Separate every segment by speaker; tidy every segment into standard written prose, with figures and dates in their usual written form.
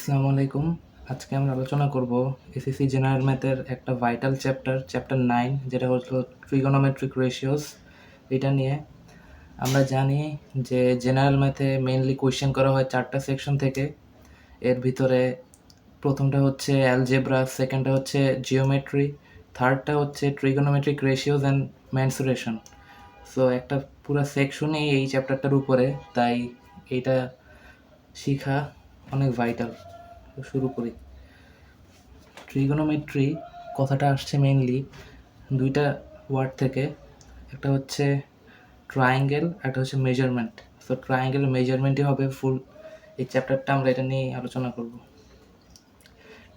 Speaker 1: আসসালামু আলাইকুম। আজকে আমরা আলোচনা করব এসএসসি জেনারেল ম্যাথের একটা ভাইটাল চ্যাপ্টার 9, যেটা হলো ট্রিগোনোমেট্রিক রেশিওস। এটা নিয়ে আমরা জানি যে জেনারেল ম্যাথে মেইনলি কোয়েশ্চেন করা হয় 4টা সেকশন থেকে। এর ভিতরে প্রথমটা হচ্ছে অ্যালজেব্রা, সেকেন্ডটা হচ্ছে জিওমেট্রি, থার্ডটা হচ্ছে trigonometric ratios and mensuration. So একটা পুরো সেকশনই এই চ্যাপ্টারটার উপরে, তাই এইটা শেখা অনেক ভাইটাল। শুরু করি। ট্রিগোনোমেট্রি কথাটা আসছে মেইনলি দুইটা ওয়ার্ড থেকে, একটা হচ্ছে ট্রায়াঙ্গেল, একটা হচ্ছে মেজারমেন্ট। সো ট্রায়াঙ্গেল মেজারমেন্টই হবে ফুল এই চ্যাপ্টারটা, আমরা এটা নিয়ে আলোচনা করব।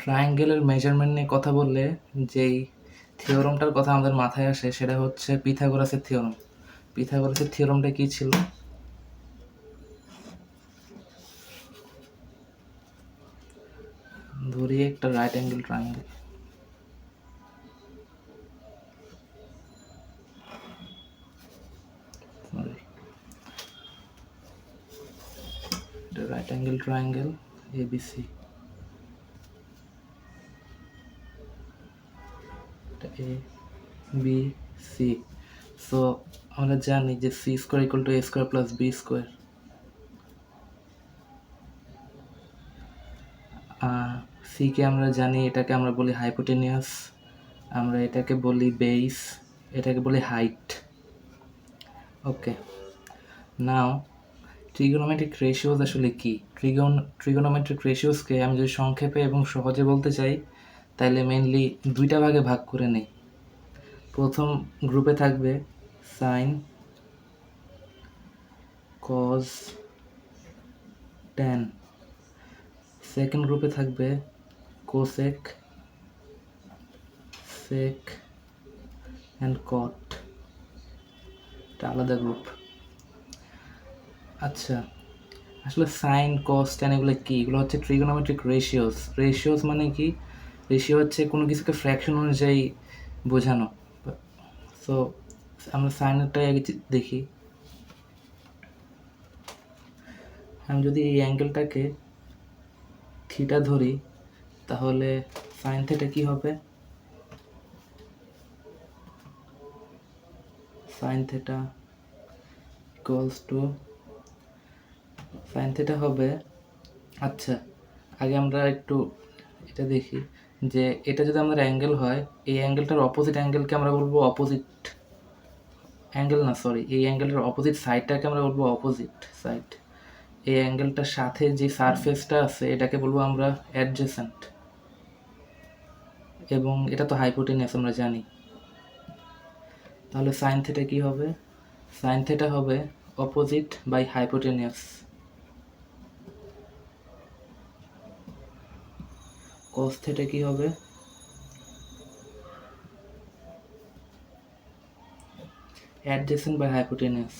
Speaker 1: ট্রায়াঙ্গেলের মেজারমেন্ট নিয়ে কথা বললে যেই থিওরমটার কথা আমাদের মাথায় আসে সেটা হচ্ছে পিথাগোরাসের থিওরম। পিথাগোরাসের থিওরমটা কী ছিল? ধরি একটা right angle triangle, right angle triangle ABC. A B C. So আমরা জানি যে C square equal to A square plus B square. সিকে আমরা জানি এটাকে আমরা বলি হাইপোটেনিয়াস, আমরা এটাকে বলি বেস, এটাকে বলি হাইট। ওকে, নাও ট্রিগোনোমেট্রিক রেশিওস আসলে কি? ট্রিগোনোমেট্রিক রেশিওসকে আমি যদি সংক্ষেপে এবং সহজে বলতে চাই তাহলে মেইনলি দুইটা ভাগে ভাগ করে নেই। প্রথম গ্রুপে থাকবে সাইন, কজ, ট্যান। সেকেন্ড গ্রুপে থাকবে কোসেক, সেক অ্যান্ড কট। এটা আলাদা গ্রুপ। আচ্ছা, আসলে সাইন, কস, ট্যান এগুলো কি? এগুলো হচ্ছে ট্রিগোনোমেট্রিক রেশিওস। রেশিওস মানে কি? রেশিও হচ্ছে কোনো কিছুকে ফ্র্যাকশন অনুযায়ী বোঝানো। সো আমরা সাইনেরটাই আগে দেখি। আমি যদি এই অ্যাঙ্গেলটাকে থিটা ধরি তাহলে সাইন থিটা কি হবে? Sine theta equals to sine theta হবে। আচ্ছা, আগে আমরা একটু এটা দেখি যে এটা যদি আমাদের অ্যাঙ্গেল হয়, এই অ্যাঙ্গেলটার অপোজিট অ্যাঙ্গেলকে আমরা বলবো অপোজিট অ্যাঙ্গেল, না সরি, এই অ্যাঙ্গেলটার অপোজিট সাইডটাকে আমরা বলবো অপোজিট সাইড। এই অ্যাঙ্গেলটার সাথে যে সারফেসটা আছে এটাকে বলবো আমরা অ্যাডজেসেন্ট, এবং এটা তো হাইপোটেনিয়াস আমরা জানি। তাহলে সাইন থিটা কি হবে? সাইন থিটা হবে opposite by hypotenuse. Cos theta কি হবে? Adjacent by hypotenuse.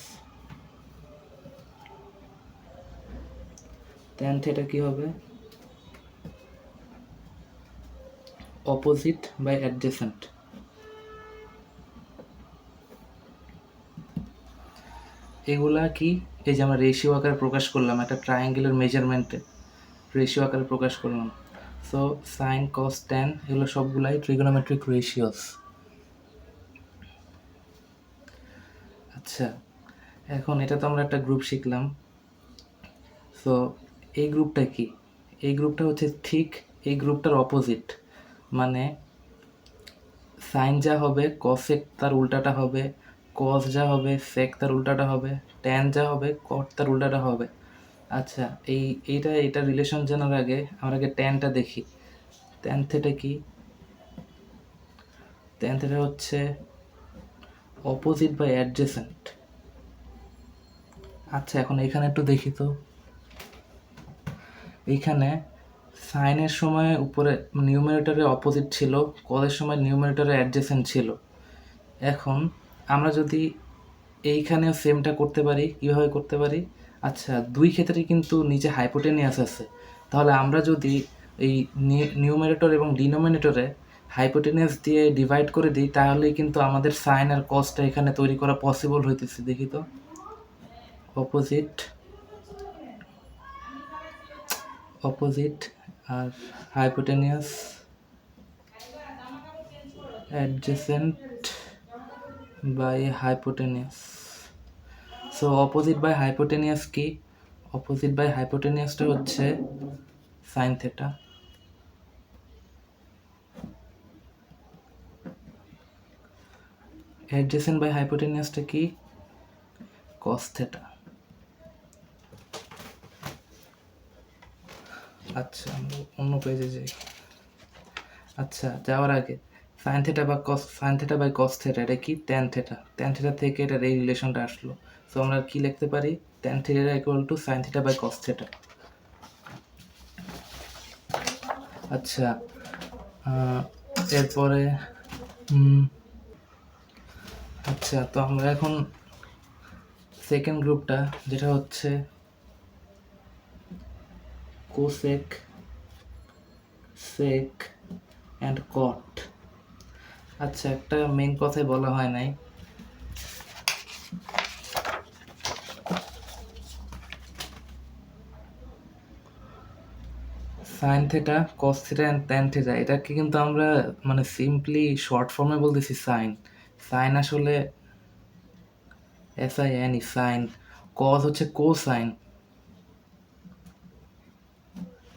Speaker 1: Tan theta কি হবে? Opposite by adjacent. এগুলা কি? এই যে আমরা রেশিও আকারে প্রকাশ করলাম, একটা ট্রায়াঙ্গেলের মেজারমেন্টে রেশিও আকারে প্রকাশ করলাম। সো সাইন, কস, ট্যান এগুলো সবগুলাই ট্রিগোনোমেট্রিক রেশিওস। আচ্ছা, এখন এটা তো আমরা একটা গ্রুপ শিখলাম। সো এই গ্রুপটা কি? এই গ্রুপটা হচ্ছে ঠিক এই গ্রুপটার অপোজিট। মানে সাইন যা হবে কসেক তার উল্টাটা হবে, কস যা হবে সেক তার উল্টাটা হবে, ট্যান যা হবে কট তার উল্টাটা হবে। আচ্ছা, এইটা রিলেশন জানার আগে আমরা আগে ট্যানটা দেখি। ট্যান থিটা কি? ট্যান থিটা হচ্ছে অপোজিট বাই অ্যাডজেসেন্ট। আচ্ছা, এখন এখানে একটু দেখি তো। এইখানে সাইনের সময় উপরে নিউমারেটরে অপোজিট ছিল, কজের সময় নিউমারেটরে অ্যাডজেসেন্ট ছিল। এখন আমরা যদি এইখানেও সেমটা করতে পারি, কীভাবে করতে পারি? আচ্ছা, দুই ক্ষেত্রেই কিন্তু নিচে হাইপোটেনিয়াস আছে। তাহলে আমরা যদি এই নিউমারেটর এবং ডিনোমিনেটরে হাইপোটেনিয়াস দিয়ে ডিভাইড করে দিই তাহলেই কিন্তু আমাদের সাইন আর কসটা এখানে তৈরি করা পসিবল হইতেছে। দেখি তো, অপোজিট আর hypotenuse adjacent by hypotenuse. So opposite by hypotenuse কি? অপোজিট বাই হাইপোটেনিয়াসটা হচ্ছে সাইন থেটা। অ্যাডজেসেন্ট বাই হাইপোটেনিয়াসটা কি? Cos theta. আচ্ছা আমরা অন্য পেজে যাই। আচ্ছা যাওয়ার আগে সাইন থেটা বা cos, sine theta by cos theta এটা কি? Tan theta. ট্যান থেটা থেকে এটার এই রিলেশনটা আসলো। সো আমরা কি লিখতে পারি? Tan theta equal to sine theta by cos theta. আচ্ছা এরপরে আচ্ছা তো আমরা এখন সেকেন্ড গ্রুপটা যেটা হচ্ছে কোসেক, সেক অ্যান্ড কট। আচ্ছা একটা মেন কথাই বলা হয় নাই, sine theta, cos theta and tan theta, এটাকে কিন্তু আমরা মানে সিম্পলি শর্ট ফর্মে বলতেছি সাইন। সাইন আসলে SIN সাইন, কস হচ্ছে কোসাইন,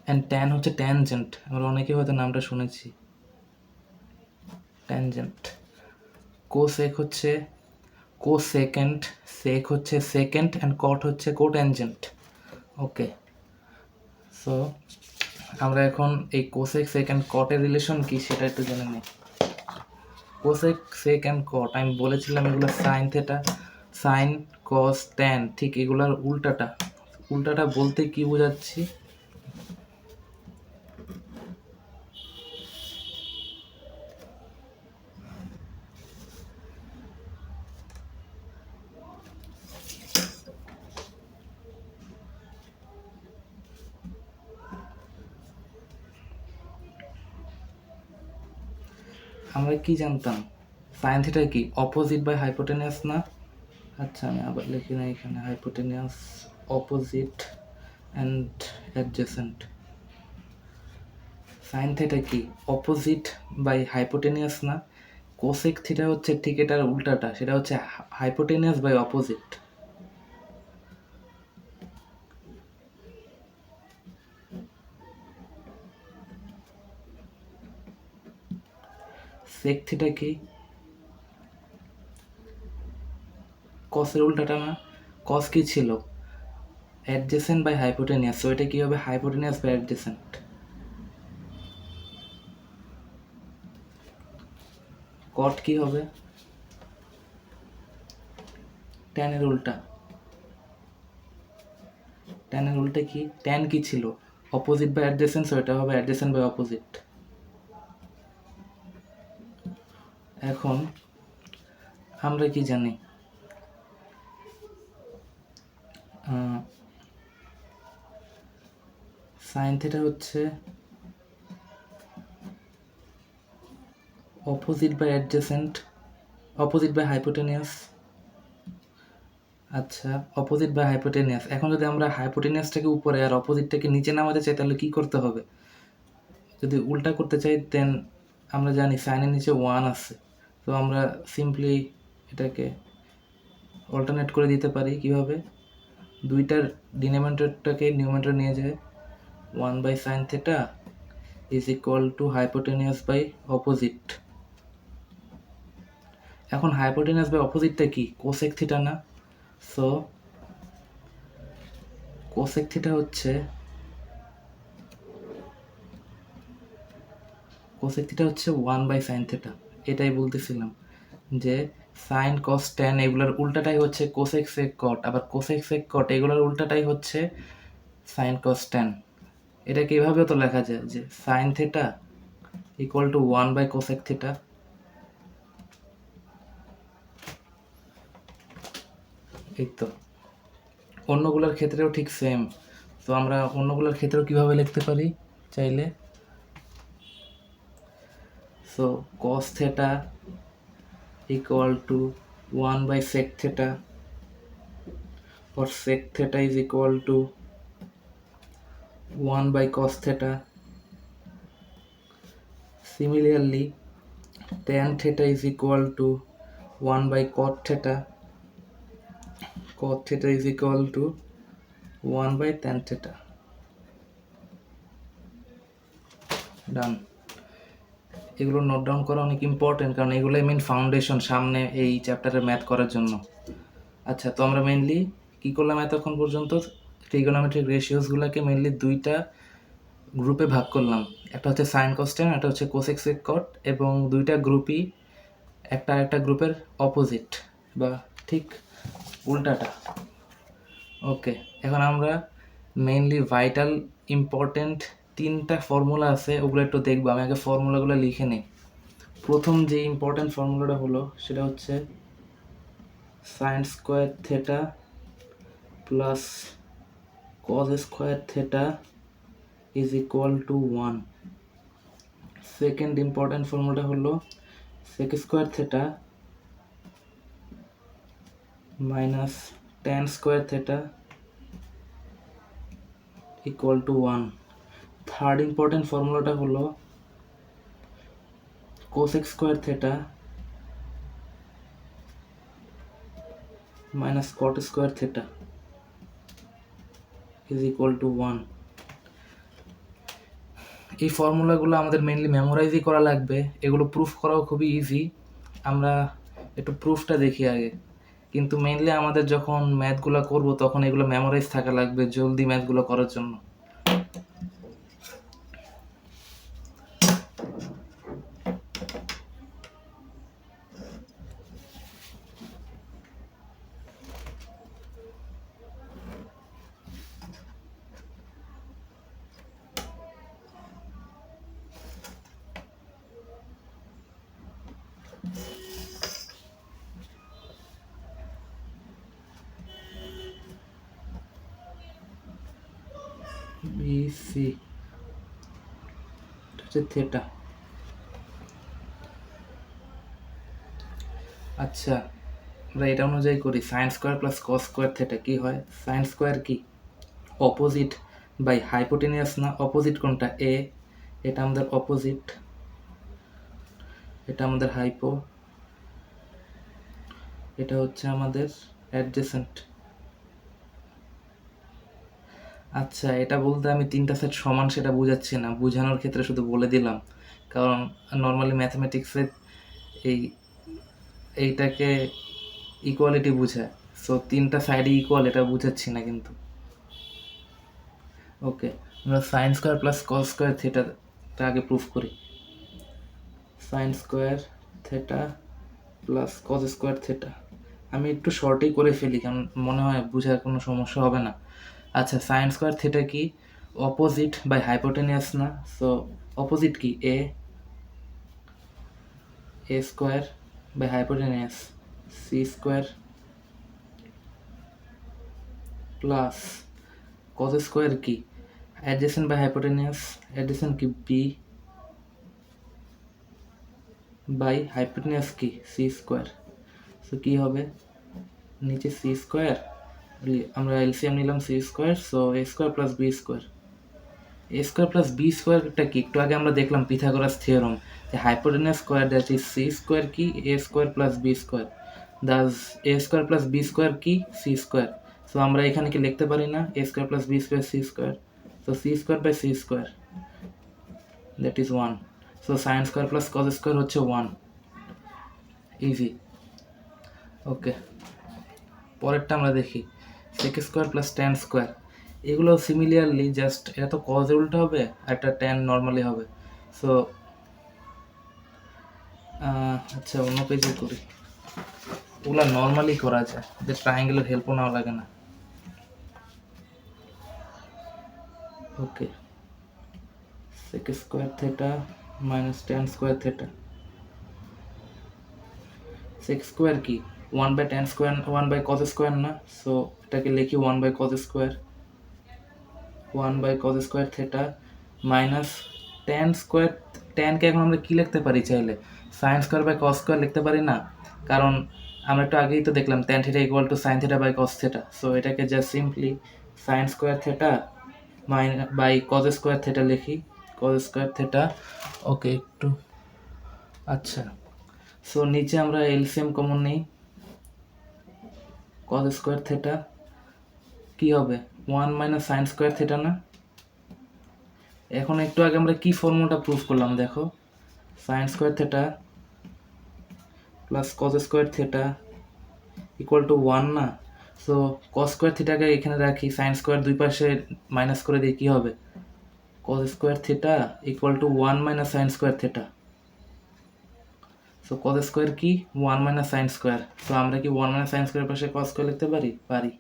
Speaker 1: অ্যান্ড ট্যান হচ্ছে ট্যানজেন্ট। আমরা অনেকে হয়তো নামটা শুনেছি, ট্যানজেন্ট। কোসেক হচ্ছে কোসেকেন্ড, সেক হচ্ছে সেকেন্ড, অ্যান্ড কট হচ্ছে কোট্যানজেন্ট। ওকে, সো আমরা এখন এই কোসেক, সেক অ্যান্ড কটের রিলেশন কি সেটা একটু জেনে নিই। কোসেক, সেক অ্যান্ড কট আমি বলেছিলাম এগুলো সাইন থেটা, সাইন কস ট্যান, ঠিক এগুলার উল্টাটা। উল্টাটা বলতে কি বোঝাচ্ছি? আমরা কি জানতাম সাইন থিটা কি? অপোজিট বাই হাইপোটেনিয়াস না? আচ্ছা আমি আবার লিখি না এখানে, hypotenuse, opposite and adjacent. Sine theta কি? অপোজিট বাই হাইপোটেনিয়াস না? কোসেক থিটা হচ্ছে ঠিক এটার উল্টাটা, সেটা হচ্ছে hypotenuse by opposite. Sec theta কি? কসের উল্টাটা না? কস কি ছিল? অ্যাডজেসেন্ট বাই হাইপোটেনিয়াস, সো এটা কি হবে? Hypotenuse by adjacent. কট কি হবে? ট্যানের উল্টা। ট্যানের উল্টা কি? ট্যান কি ছিল? অপোজিট বাই অ্যাডজেসেন্ট, সো এটা হবে অ্যাডজেসেন্ট বাই অপোজিট। এখন আমরা কি জানি? সাইন থিটা হচ্ছে opposite by adjacent, opposite by hypotenuse. আচ্ছা অপোজিট বাই হাইপোটেনিয়াস। এখন যদি আমরা হাইপোটেনিয়াসটাকে উপরে আর অপোজিটটাকে নিচে নামাতে চাই তাহলে কি করতে হবে? যদি উল্টা করতে চাই দেন আমরা জানি সাইনের নিচে 1 আছে, তো আমরা সিম্পলি এটাকে অল্টারনেট করে দিতে পারি। কিভাবে? দুইটার ডিনোমিনেটরটাকে নিউমারেটর নিয়ে যায়, 1 by sine theta is equal to hypotenuse by opposite. এখন হাইপোটেনিয়াস বাই অপোজিটটা কি? কোসেক থিটা না? সো কোসেক থিটা হচ্ছে, কোসেক থিটা হচ্ছে 1 বাই সাইন থিটা। এটাই বলতেছিলাম যে সাইন কস ট্যান এগুলোর উল্টাটাই হচ্ছে কোসেক সেক কট, আবার কোসেক সেক কট এগুলোর উল্টাটাই হচ্ছে সাইন কস ট্যান। এটাকে এভাবেও তো লেখা যায় যে sine theta equal to 1 by cosec theta. এই তো অন্যগুলোর ক্ষেত্রেও ঠিক সেম। তো আমরা অন্যগুলোর ক্ষেত্রেও কিভাবে লিখতে পারি চাইলে? So cos theta equal to 1 by sec theta, or sec theta is equal to 1 by cos theta, Similarly, tan theta is equal to 1 by cot theta. Cot theta is equal to 1 by tan theta. Done. এগুলো note down করা অনেক important, কারণ এগুলোই main foundation সামনে এই চ্যাপ্টারে math করার জন্য। আচ্ছা, তো আমরা মেইনলি কী করলাম এতক্ষণ পর্যন্ত? ট্রিগোনোমেট্রিক রেশিওসগুলোকে মেইনলি দুইটা গ্রুপে ভাগ করলাম, একটা হচ্ছে সাইন কস ট্যান, একটা হচ্ছে কোসেক সেক কট, এবং দুইটা গ্রুপই একটা গ্রুপের অপোজিট বা ঠিক উল্টাটা। ওকে, এখন আমরা মেইনলি ভাইটাল ইম্পর্টেন্ট তিনটা ফর্মুলা আছে, ওগুলো একটু দেখবো। আমি আগে ফর্মুলাগুলো লিখে নিই। প্রথম যে ইম্পর্টেন্ট ফর্মুলাটা হলো সেটা হচ্ছে sine square theta plus cos square theta is equal to 1। Second important ফর্মুলাটা হলো sec square theta minus tan square theta equal to 1। Third important ফর্মুলাটা হলো cosec square theta minus cot square theta is equal to 1। এই ফর্মুলাগুলো আমাদের mainly মেমোরাইজই করা লাগবে, এগুলো proof করাও খুবই ইজি। আমরা একটু প্রুফটা দেখি আগে, কিন্তু মেইনলি আমাদের যখন ম্যাথগুলো করব তখন এগুলো মেমোরাইজ থাকা লাগবে জলদি ম্যাথগুলো করার জন্য। বিসি হচ্ছে থেটা। আচ্ছা, আমরা এটা অনুযায়ী করি। Sine square plus cos square theta কি হয়? সাইন স্কোয়ার কি? অপোজিট বাই হাইপোটেনিয়াস না? অপোজিট কোনটা? এ, এটা আমাদের অপোজিট, এটা আমাদের হাইপো, এটা হচ্ছে আমাদের অ্যাডজেসেন্ট। আচ্ছা, এটা বলতে আমি তিনটা সেট সমান সেটা বোঝাচ্ছি না, বোঝানোর ক্ষেত্রে শুধু বলে দিলাম, কারণ নর্মালি ম্যাথমেটিক্সের এইটাকে ইকুয়ালিটি বোঝায়, সো তিনটা সাইডই ইকুয়াল এটা বোঝাচ্ছি না কিন্তু। ওকে, আমরা sine square plus cos square থেটাটা আগে প্রুফ করি। Sine square theta plus cos square theta, আমি একটু শর্টেই করে ফেলি কারণ মনে হয় বোঝার কোনো সমস্যা হবে না। আচ্ছা, সাইন স্কোয়ার থেটা কি? অপোজিট বাই হাইপোটেনিয়াস না? সো অপোজিট কি? A, A square by hypotenuse C square plus cos square কি? অ্যাডজেসেন্ট বাই হাইপোটেনিয়াস, অ্যাডজেসেন্ট কি? বি বাই হাইপোটেনিয়াস কি? C square. সো কী হবে? নিচে সি স্কোয়ার, আমরা এলসিএম নিলাম C square, so A square plus B square. A square plus B স্কোয়ারটা কি? একটু আগে আমরা দেখলাম পিথাগোরাস থিওরাম যে hypotenuse square that is C square কি? A square plus B square. Thus A square plus B square কি? C square. So আমরা এখানে কি লিখতে পারি না? A square plus B square C square, so C square by C square that is 1। So sine square plus cos square হচ্ছে 1। Easy. Okay, পরেরটা আমরা দেখি। Sec square plus tan square, এগুলো সিমিলারলি জাস্ট এটা তো কজ উল্টা হবে আর একটা ট্যান নর্মালি হবে। সো আচ্ছা, অন্য পেজে করি, ওগুলো নর্মালি করা যায়, যে ট্রায়াঙ্গেলের হেল্পও নেওয়া লাগে না। Okay, sec square theta minus tan square theta. Sec square কি? 1 by tan square, 1 by cos square না? সো এটাকে লিখি 1 by cos square, 1 by cos square theta minus tan square. ট্যানকে এখন আমরা কী লিখতে পারি চাইলে? Sine square by cos square লিখতে পারি না? কারণ আমরা একটু আগেই তো দেখলাম tan theta equal to sine theta by cos theta. So এটাকে just simply sine square theta by cos square theta লিখি। Cos square theta. ওকে, একটু আচ্ছা, সো নিচে আমরা এলসিএম কমন নেই, কজ স্কোয়ার থেটা কি হবে 1 মাইনাস সাইন স্কোয়ার থেটা না। এখন একটু আগে আমরা কি ফর্মুলাটা প্রুফ করলাম দেখো, sign square theta plus cos square theta equal to 1 না। সো কজ স্কোয়ার থিটাকে এখানে রাখি, সাইন স্কোয়ার দুই পাশে মাইনাস করে দিই, কী হবে cos square theta equal to 1 minus sine square theta. So cos square কি 1 মাইনাস সাইন স্কোয়ার, সো আমরা কি 1 মাইনাস সাইন স্কোয়ার পাশে কজ স্কোয়ার লিখতে পারি, পারি।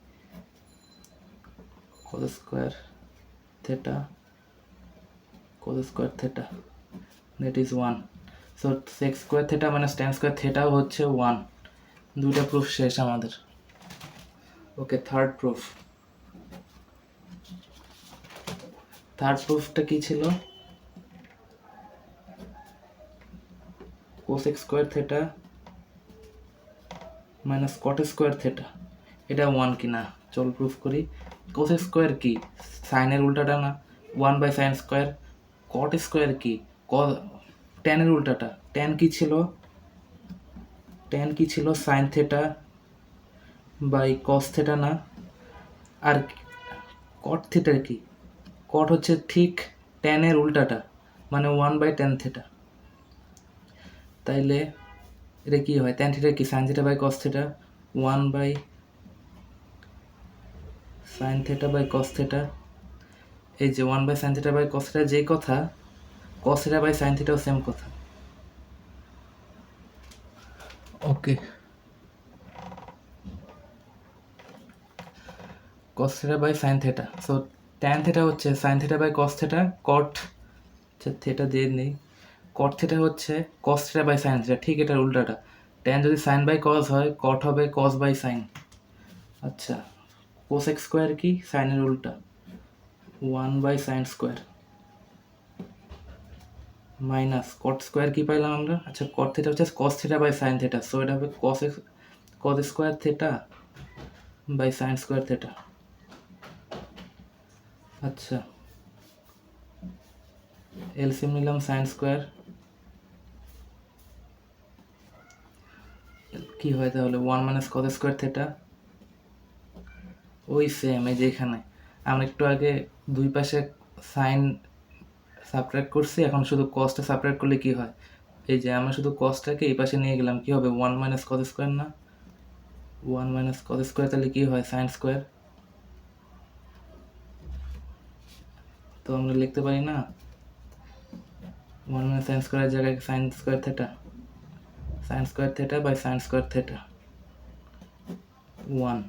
Speaker 1: Cos square theta cos square theta that is 1। So sec square theta minus tan square থিটাও হচ্ছে 1। দুইটা প্রুফ শেষ আমাদের। ওকে, থার্ড প্রুফটা কি ছিল, cosec square theta minus cot square theta, এটা 1 কি না, চল প্রুফ করি। কোসেক স্কোয়ার কি সাইনের উল্টাটা না, 1 by sine square. Cot square কি ট্যানের উল্টাটা, ট্যান কি ছিল sine theta by cos theta না। আর কট থিটার কি, কট হচ্ছে ঠিক ট্যানের উল্টাটা, মানে 1 বাই ট্যান থিটা। তাইলে এটা কি হয়, ট্যান থিটা কি sine theta by cos theta, 1 by sine theta by cos theta. এই যে 1 by sine theta by cos theta যেই কথা, কস থিটা বাই সাইন থিটাও সেম কথা। Okay, cos theta by sine theta, so tan theta হচ্ছে sine theta by cos theta, cot theta দিয়ে নেই, cot theta হচ্ছে cos theta by sine theta, ঠিক এটার উল্টাটা। ট্যান যদি সাইন বাই কস হয়, কট হবে কস বাই সাইন। আচ্ছা, কোসেক স্কোয়ার কি সাইনের উল্টা, 1 by sine square minus cot square কি পাইলাম আমরা, আচ্ছা কট থিটা হচ্ছে cos theta by sine theta, so এটা হবে cos square theta by sine square theta. আচ্ছা, এলসিএম নিলাম সাইন স্কোয়ার, কি হয় তাহলে 1 মাইনাস কস স্কোয়ার থিটা, ওই সেম এই যে এখানে আমরা একটু আগে দুই পাশে সাইন সাবট্রাক্ট করছি, এখন শুধু কসটা সাবট্রাক্ট করলে কি হয়, এই যে আমরা শুধু কসটাকে এই পাশে নিয়ে গেলাম, কি হবে 1 মাইনাস কস স্কোয়ার না, 1 মাইনাস কস স্কোয়ার, তাহলে কি হয় সাইন স্কোয়ার। তো আমরা লিখতে পারি না 1 মাইনাস সাইন স্কোয়ারের জায়গায় sine square theta by sine square theta 1।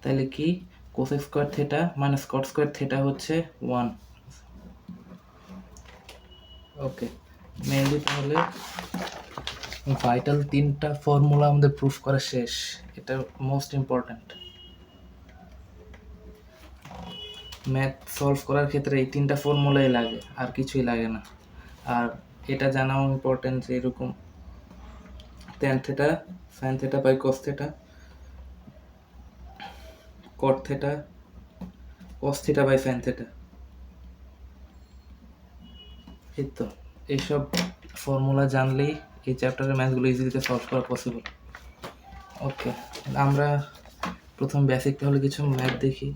Speaker 1: তাহলে কি cosec square theta minus cot square theta হচ্ছে 1। ওকে, মেইনলি তাহলে ভাইটাল তিনটা ফর্মুলা আমাদের প্রুফ করা শেষ, এটা মোস্ট ইম্পর্ট্যান্ট। ম্যাথ সলভ করার ক্ষেত্রে এই তিনটা ফর্মুলাই লাগে, আর কিছুই লাগে না। আর এটা জানাও ইম্পর্ট্যান্ট যে এরকম tan theta sine theta by cos theta, cot theta cos theta by sine theta, এই তো এইসব ফর্মুলা জানলেই এই চ্যাপ্টারের ম্যাথগুলো ইজিলিতে সলভ করা পসিবল। ওকে, আমরা প্রথম বেসিক তাহলে কিছু ম্যাথ দেখি।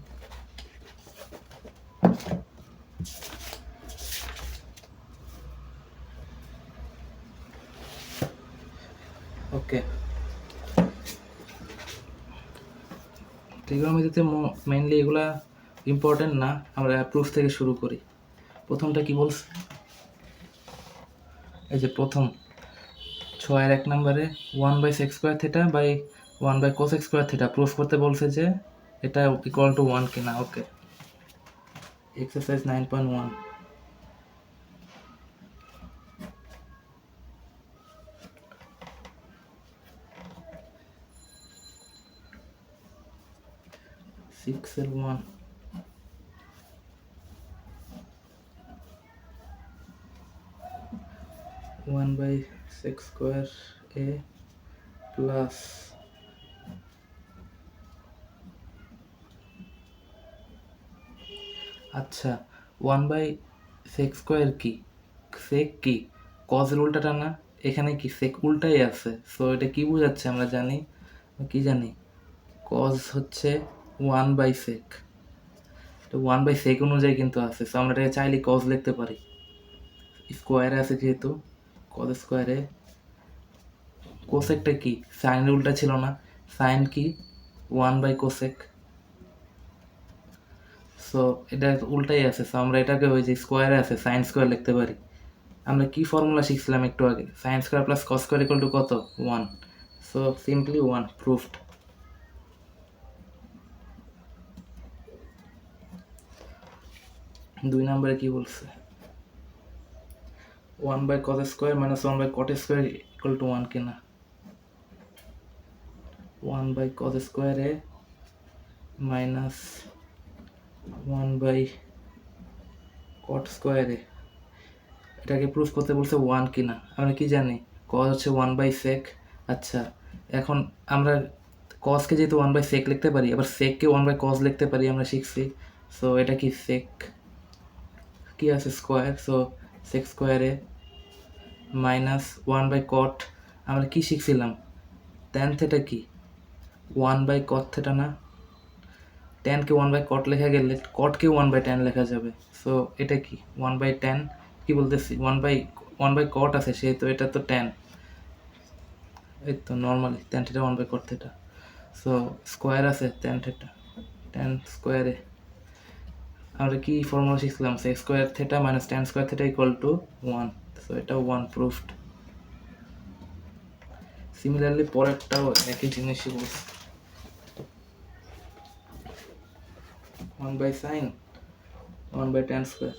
Speaker 1: ওকে, ট্রিগোনোমেট্রিতে মেইনলি এগুলা ইম্পর্টেন্ট না, আমরা প্রুফ থেকে শুরু করি। প্রথমটা কি বলছে, এই যে প্রথম 6-1 নম্বরে 1 by sec square theta by 1 by cosec square theta proof করতে বলছে যে এটা ইকুয়াল টু 1 কিনা। Okay, exercise 9.1। 6L1 1 by sec square a plus আচ্ছা 1 by সেক স্কোয়ার কি, সেক কি কজের উল্টাটা না, এখানে কি সেক উল্টাই আছে, সো এটা কি বোঝাচ্ছে আমরা জানি, কি জানি কজ হচ্ছে 1/sec, তো 1/sec অনুযায়ী কিন্তু আছে, সো আমরা এটাকে চাইলে কজ লিখতে পারি, স্কোয়ারে আছে যেহেতু, কজ স্কোয়ারে কোসেকটা কি সাইনের উল্টা ছিল না, সাইন কি 1/cosec, সো এটা উল্টাই আছে, সো আমরা এটাকে ওই যে স্কোয়ারে আছে সাইন স্কোয়ার লিখতে পারি। আমরা কি ফর্মুলা শিখছিলাম একটু আগে, sign square plus cos square equal two কত 1, সো সিম্পলি 1 প্রুফড। 2 নম্বরে কি বলছে, 1/cos square minus 1/cot square equal to 1 কিনা, 1/cos স্কোয়ারে মাইনাস 1/cot স্কোয়ারে, এটাকে প্রুফ করতে বলছে 1 কিনা, আমরা কি জানি cos হচ্ছে 1/sec। আচ্ছা এখন আমরা cosকে যেহেতু 1/sec লিখতে পারি, আবার secকে 1/cos লিখতে পারি আমরা শিখছি, সো এটা কি sec কি আছে স্কোয়ার, সো sec স্কোয়ারে মাইনাস 1/cot, আমরা কি শিখছিলাম tan থেটা কি 1/cot থেটা না, ট্যানকে 1/cot লেখা গেলে কটকে 1/tan লেখা যাবে, সো এটা কি 1/tan, কি বলতেছি 1/cot আছে সেহেতু এটা তো tan, এই তো normally tan theta 1/cot theta, so square আছে tan থিটা, tan স্কোয়ারে আমরা কি ফর্মুলা শিখছিলাম, sec square theta minus tan square theta equal to 1, so এটা 1 প্রুফড। সিমিলারলি পরেরটাও একই জিনিসই বলছে, 1/sin 1/tan square,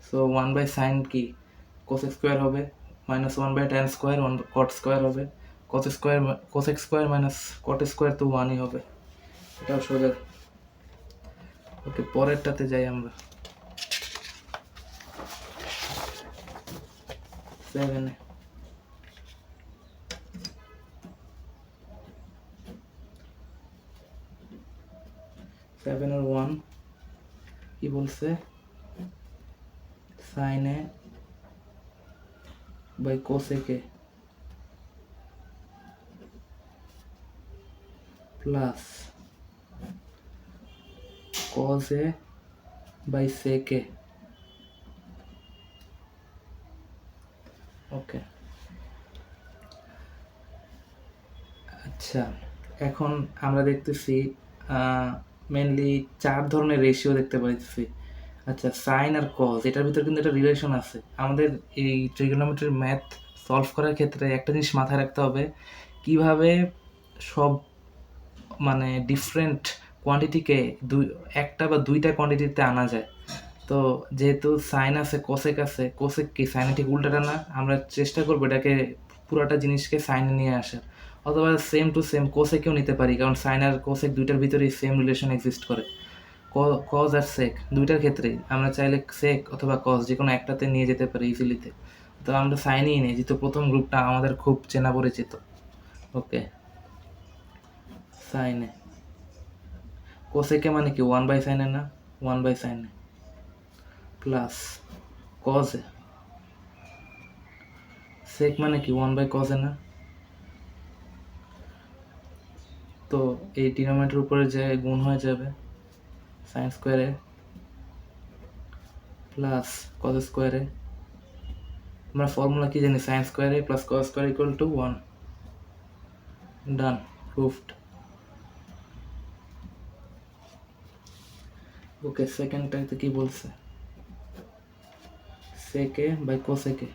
Speaker 1: so 1/sin কি cosec স্কোয়ার হবে minus 1/tan square 1 cot square হবে, cosec square minus cot square তো 1ই হবে, এটাও সোজা। ওকে পরেরটাতে যাই আমরা, 7 এর 1 কি বলছে, sin a by cosec a plus cos a by sec a, okay. আচ্ছা এখন আমরা দেখতেছি মেনলি 4 ধরনের রেশিও দেখতে পাইতেছি। আচ্ছা সাইন আর কজ এটার ভিতরে কিন্তু একটা রিলেশন আছে, আমাদের এই ট্রিগোনোমেট্রির ম্যাথ সলভ করার ক্ষেত্রে একটা জিনিস মাথায় রাখতে হবে, কিভাবে সব মানে ডিফারেন্ট কোয়ান্টিটিকে একটা বা দুইটা কোয়ান্টিটিতে আনা যায়। তো যেহেতু সাইন আছে কোসেক আছে, কোসেক কি সাইনের ঠিক উল্টাটা না, আমরা চেষ্টা করবো এটাকে পুরোটা জিনিসকে সাইনে নিয়ে আসার, অথবা সেম টু সেম কোসেকেও নিতে পারি, কারণ সাইন আর কোসেক দুইটার ভিতরেই সেম রিলেশন এক্সিস্ট করে। কজ আর সেক দুইটার ক্ষেত্রেই আমরা চাইলে সেক অথবা কজ যে কোনো একটাতে নিয়ে যেতে পারি ইজিলিতে, তো আমরা সাইনই নিই যেহেতু প্রথম গ্রুপটা আমাদের খুব চেনা পরিচিত। ওকে সাইনে কোসেকে মানে কি 1/sin না, 1/sin প্লাস কজে, সেক মানে কি 1/cos না, তো এই ডিনোমিনেটর উপরে যে গুণ হয়ে যাবে সাইন স্কোয়ারে প্লাস কজ স্কোয়ারে, আমরা ফর্মুলা কি জানি সাইন স্কোয়ারে plus cos square equal to 1, done proofed. Okay সেকেন্ডটাতে কি বলছে, sec A by cosec A,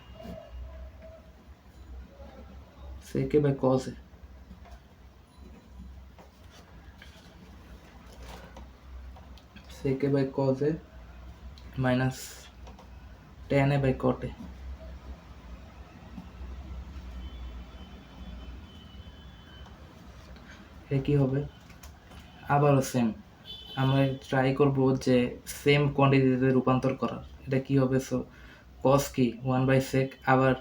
Speaker 1: sec A by cos A, sec A by cos A minus tan a by cot a, এ কি হবে, আবারও সেম আমরা ট্রাই করব যে সেম কোয়ান্টিটিতে রূপান্তর করার, এটা কি হবে, সো কস কি 1/sec, আবার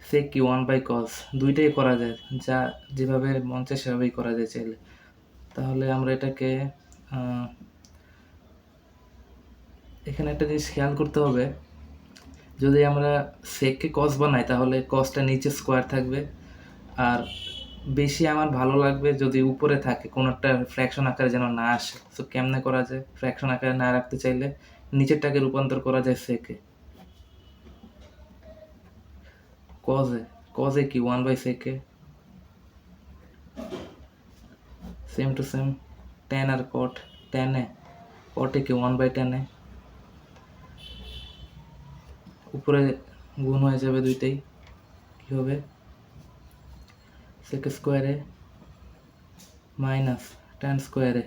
Speaker 1: সেক কি 1/cos, দুইটাই করা যায়, যা যেভাবে মন চায় সেভাবেই করা যায় চাইলে। তাহলে আমরা এটাকে এখানে একটা জিনিস খেয়াল করতে হবে, যদি আমরা সেককে কস বানাই তাহলে কসটা নিচে স্কোয়ার থাকবে, আর বেশি আমার ভালো লাগবে যদি উপরে থাকে, কোনো একটা ফ্র্যাকশন আকারে যেন না আসে। সো কেমনে করা যায়? ফ্র্যাকশন আকারে না রাখতে চাইলে নিচেরটাকে রূপান্তর করা যায় সেকে। কজে কি 1/সেকে, সেম টু সেম। ট্যান আর কট, কটে কি 1/10, উপরে গুণ হয়ে যাবে দুইটাই, কি হবে? সেক স্কোয়ারে মাইনাস ট্যান স্কোয়ারে।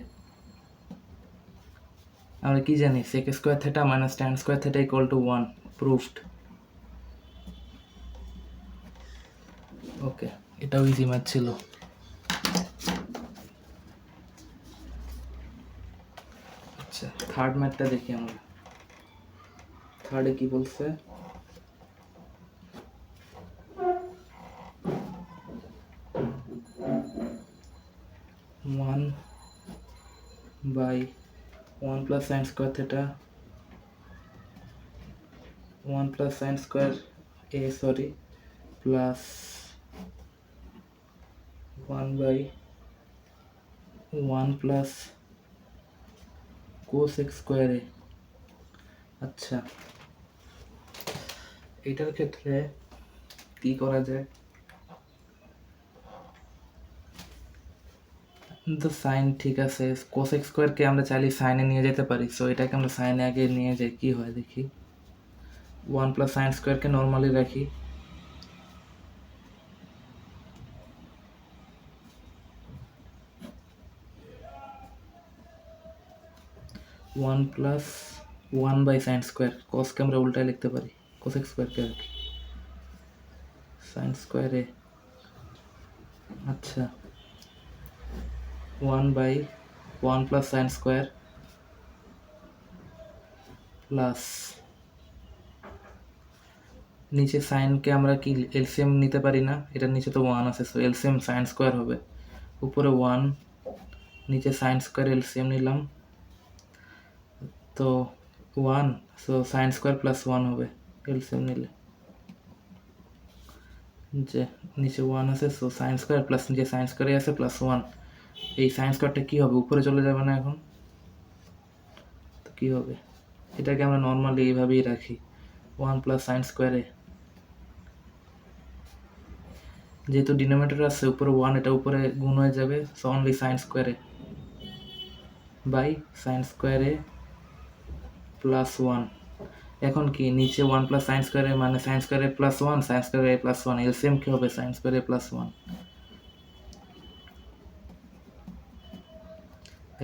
Speaker 1: আমরা কি জানি? Sec square theta minus tan square theta equal to 1, proofed. Okay, এটাও ইজি ম্যাথ ছিল। আচ্ছা, থার্ড ম্যাথটা দেখি আমরা। থার্ডে কি বলছে? One by 1 plus sine square theta, 1 plus sine square plus 1 by 1 plus cos x স্কোয়ারে। আচ্ছা, এটার ক্ষেত্রে কি করা যায়? তো সাইন ঠিক আছে, কোস এক্স স্কোয়ারকে আমরা চাইলে সাইনে নিয়ে যেতে পারি। সো এটাকে আমরা সাইনে আগে নিয়ে যাই, কি হয় দেখি। 1 প্লাস সাইন স্কোয়ারকে নর্মালি রাখি, one plus 1 by sine square. কসকে আমরা উল্টায় লিখতে পারি, কোস এক্স স্কোয়ারকে আর কি, সাইন স্কোয়ারে। আচ্ছা, 1 by 1 plus sine square plus নিচে সাইনকে আমরা কি এলসিএম নিতে পারি না? এটার নিচে তো 1 আছে, সো এলসিএম সাইন স্কোয়ার হবে। উপরে 1, নিচে সাইন স্কোয়ার এলসিএম নিলাম, তো 1, সো সাইন স্কোয়ার প্লাস 1 হবে এলসিএম নিলে। যে নিচে 1 আছে, সো সাইন স্কোয়ার প্লাস নিচে সাইন স্কোয়ারই আছে প্লাস 1। এই সাইন স্কোয়ারটা কী হবে? উপরে চলে যাবে না এখন? তো কী হবে? এটাকে আমরা নর্মালি এইভাবেই রাখি, 1 প্লাস সাইন স্কোয়ারে। যেহেতু ডিনোমিনেটর আছে উপরে 1, এটা উপরে গুণ হয়ে যাবে, সো অনলি সাইন স্কোয়ারে বাই সাইন স্কোয়ারে প্লাস 1। এখন কি নিচে 1 প্লাস সাইন স্কোয়ারে মানে সাইন স্কোয়ারে প্লাস 1, সাইন স্কোয়ারে প্লাস 1, এলসিএম কী হবে? সাইন স্কোয়ারে প্লাস 1।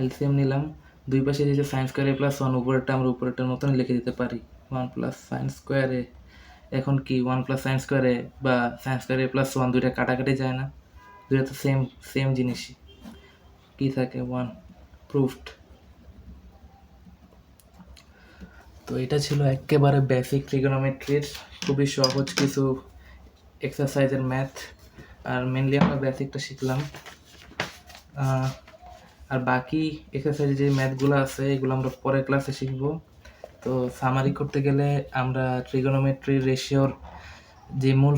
Speaker 1: এলসিএম নিলাম, দুই পাশে যে সাইন স্কোয়ারে প্লাস 1, উপরেরটা আমরা উপরেরটা নতুন লিখে দিতে পারি, 1 প্লাস সাইন স্কোয়ারে। এখন কি 1 প্লাস সাইন স্কোয়ারে বা সাইন স্কোয়ারে প্লাস 1 দুইটা কাটাকাটি যায় না? দুইটা তো সেম জিনিসই, কি থাকে? 1, প্রুফড। তো এটা ছিল একেবারে বেসিক ট্রিগোনোমেট্রির খুবই সহজ কিছু এক্সারসাইজের ম্যাথ, আর মেনলি আমরা বেসিকটা শিখলাম। আর বাকি এক্সারসাইজে যে ম্যাথগুলো আছে এগুলো আমরা পরের ক্লাসে শিখব। তো সামারি করতে গেলে আমরা ট্রিগোনোমেট্রি রেশিওর যে মূল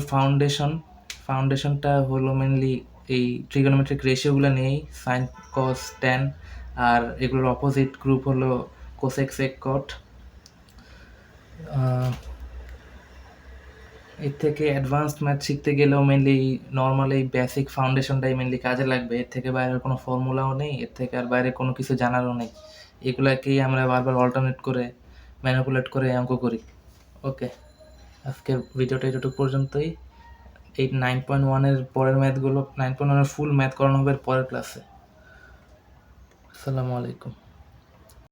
Speaker 1: ফাউন্ডেশনটা হলো মেনলি এই ট্রিগোনোমেট্রিক রেশিওগুলো নিয়েই, সাইন কস ট্যান, আর এগুলোর অপোজিট গ্রুপ হলো কোসেক সেক কট। এর থেকে অ্যাডভান্সড ম্যাথ শিখতে গেলেও মেনলি নর্মাল এই বেসিক ফাউন্ডেশনটাই মেনলি কাজে লাগবে। এর থেকে বাইরের কোনো ফর্মুলাও নেই, এর থেকে আর বাইরে কোনো কিছু জানারও নেই। এগুলাকেই আমরা বারবার অল্টারনেট করে ম্যানিপুলেট করে অঙ্ক করি। ওকে, আজকের ভিডিওটা এতটুকু পর্যন্তই। এই 9.1-এর পরের ম্যাথগুলো, 9.1-এর ফুল ম্যাথ করানো হবে পরের ক্লাসে। আসসালামু আলাইকুম।